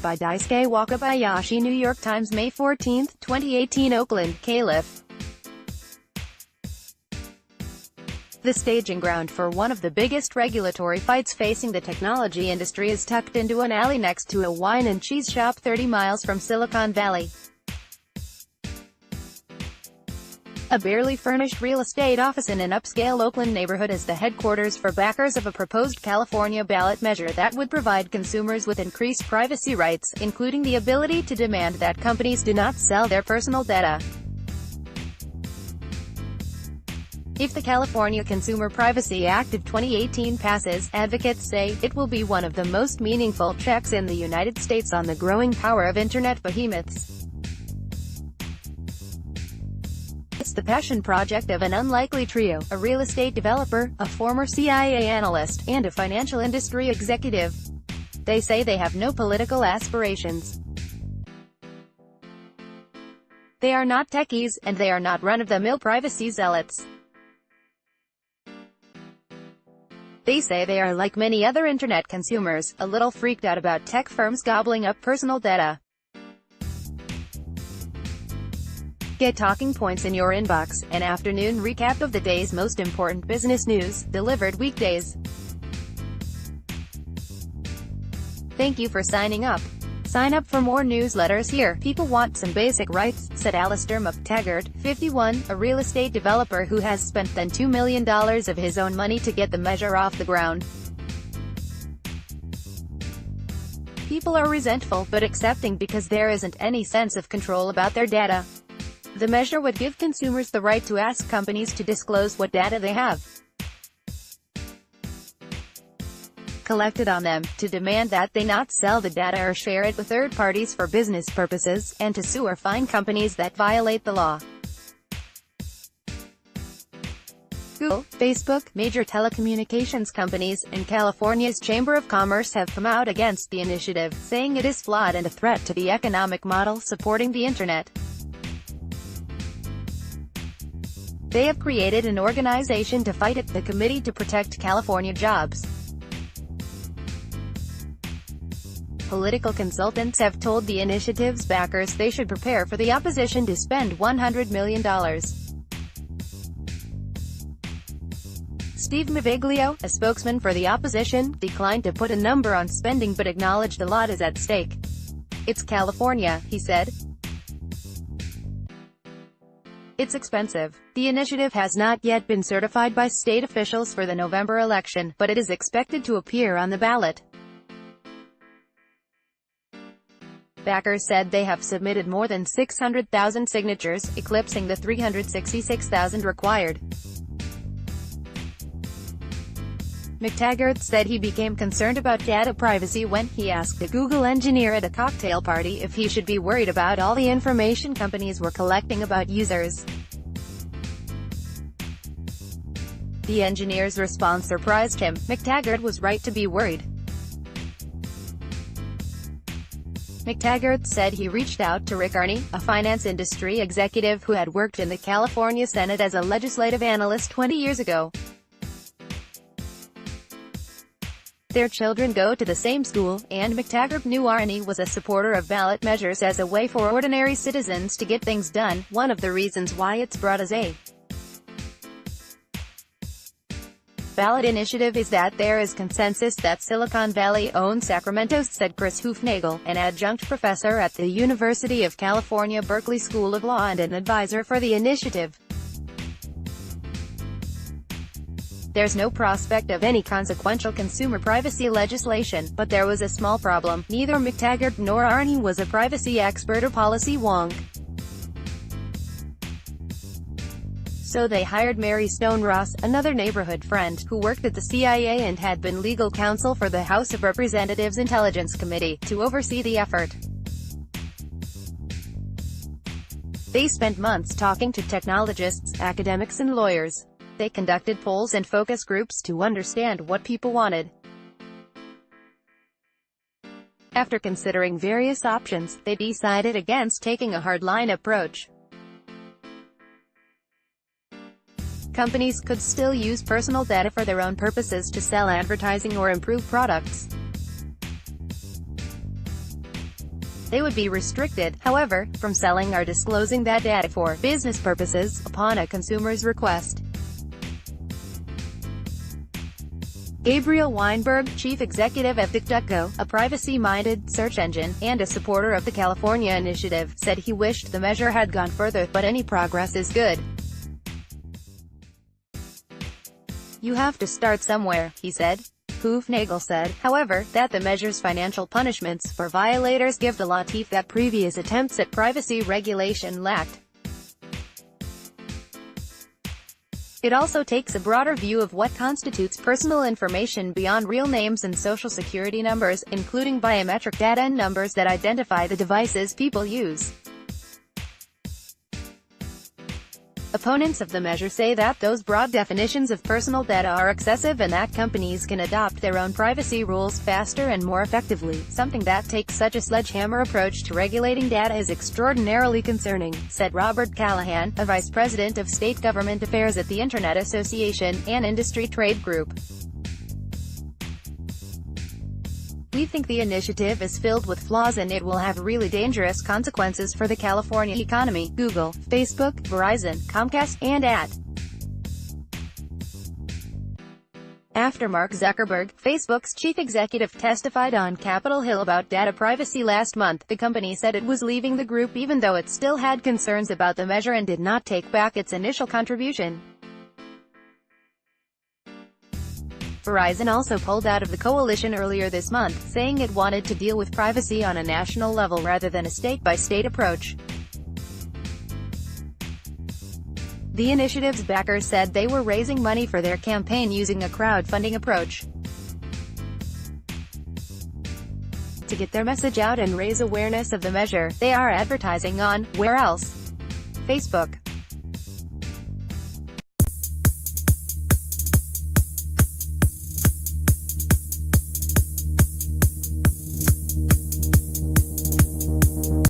by Daisuke Wakabayashi. New York Times, May 14, 2018. Oakland, Calif. The staging ground for one of the biggest regulatory fights facing the technology industry is tucked into an alley next to a wine and cheese shop 30 miles from Silicon Valley. A barely furnished real estate office in an upscale Oakland neighborhood is the headquarters for backers of a proposed California ballot measure that would provide consumers with increased privacy rights, including the ability to demand that companies do not sell their personal data. If the California Consumer Privacy Act of 2018 passes, advocates say, it will be one of the most meaningful checks in the United States on the growing power of Internet behemoths. It's the passion project of an unlikely trio: a real estate developer, a former CIA analyst, and a financial industry executive. They say they have no political aspirations. They are not techies, and they are not run-of-the-mill privacy zealots. They say they are like many other Internet consumers, a little freaked out about tech firms gobbling up personal data. Get talking points in your inbox, an afternoon recap of the day's most important business news, delivered weekdays. Thank you for signing up. Sign up for more newsletters here. People want some basic rights, said Alistair McTaggart, 51, a real estate developer who has spent $2 million of his own money to get the measure off the ground. People are resentful, but accepting because there isn't any sense of control about their data. The measure would give consumers the right to ask companies to disclose what data they have collected on them, to demand that they not sell the data or share it with third parties for business purposes, and to sue or fine companies that violate the law. Google, Facebook, major telecommunications companies, and California's Chamber of Commerce have come out against the initiative, saying it is flawed and a threat to the economic model supporting the Internet. They have created an organization to fight it, the Committee to Protect California Jobs. Political consultants have told the initiative's backers they should prepare for the opposition to spend $100 million. Steve Maviglio, a spokesman for the opposition, declined to put a number on spending but acknowledged a lot is at stake. "It's California," he said. "It's expensive." The initiative has not yet been certified by state officials for the November election, but it is expected to appear on the ballot. Backers said they have submitted more than 600,000 signatures, eclipsing the 366,000 required. McTaggart said he became concerned about data privacy when he asked a Google engineer at a cocktail party if he should be worried about all the information companies were collecting about users. The engineer's response surprised him. McTaggart was right to be worried. McTaggart said he reached out to Rick Arney, a finance industry executive who had worked in the California Senate as a legislative analyst 20 years ago. Their children go to the same school, and McTaggart knew Arney was a supporter of ballot measures as a way for ordinary citizens to get things done, one of the reasons why it's brought as a ballot initiative is that there is consensus that Silicon Valley owns Sacramento, said Chris Hoofnagel, an adjunct professor at the University of California Berkeley School of Law and an advisor for the initiative. There's no prospect of any consequential consumer privacy legislation, but there was a small problem. Neither McTaggart nor Arney was a privacy expert or policy wonk. So they hired Mary Stone Ross, another neighborhood friend, who worked at the CIA and had been legal counsel for the House of Representatives Intelligence Committee, to oversee the effort. They spent months talking to technologists, academics and lawyers. They conducted polls and focus groups to understand what people wanted. After considering various options, they decided against taking a hardline approach. Companies could still use personal data for their own purposes to sell advertising or improve products. they would be restricted, however, from selling or disclosing that data for business purposes, upon a consumer's request. Gabriel Weinberg, chief executive of DuckDuckGo, a privacy-minded search engine, and a supporter of the California initiative, said he wished the measure had gone further, but any progress is good. "You have to start somewhere," he said. Hoofnagel said, however, that the measure's financial punishments for violators give the law teeth that previous attempts at privacy regulation lacked. It also takes a broader view of what constitutes personal information beyond real names and social security numbers, including biometric data and numbers that identify the devices people use. Opponents of the measure say that those broad definitions of personal data are excessive and that companies can adopt their own privacy rules faster and more effectively. "Something that takes such a sledgehammer approach to regulating data is extraordinarily concerning," said Robert Callahan, a vice president of state government affairs at the Internet Association, an industry trade group. "We think the initiative is filled with flaws and it will have really dangerous consequences for the California economy, Google, Facebook, Verizon, Comcast, and at." After Mark Zuckerberg, Facebook's chief executive, testified on Capitol Hill about data privacy last month, the company said it was leaving the group even though it still had concerns about the measure and did not take back its initial contribution. Verizon also pulled out of the coalition earlier this month, saying it wanted to deal with privacy on a national level rather than a state-by-state approach. The initiative's backers said they were raising money for their campaign using a crowdfunding approach to get their message out and raise awareness of the measure. They are advertising on, where else? Facebook.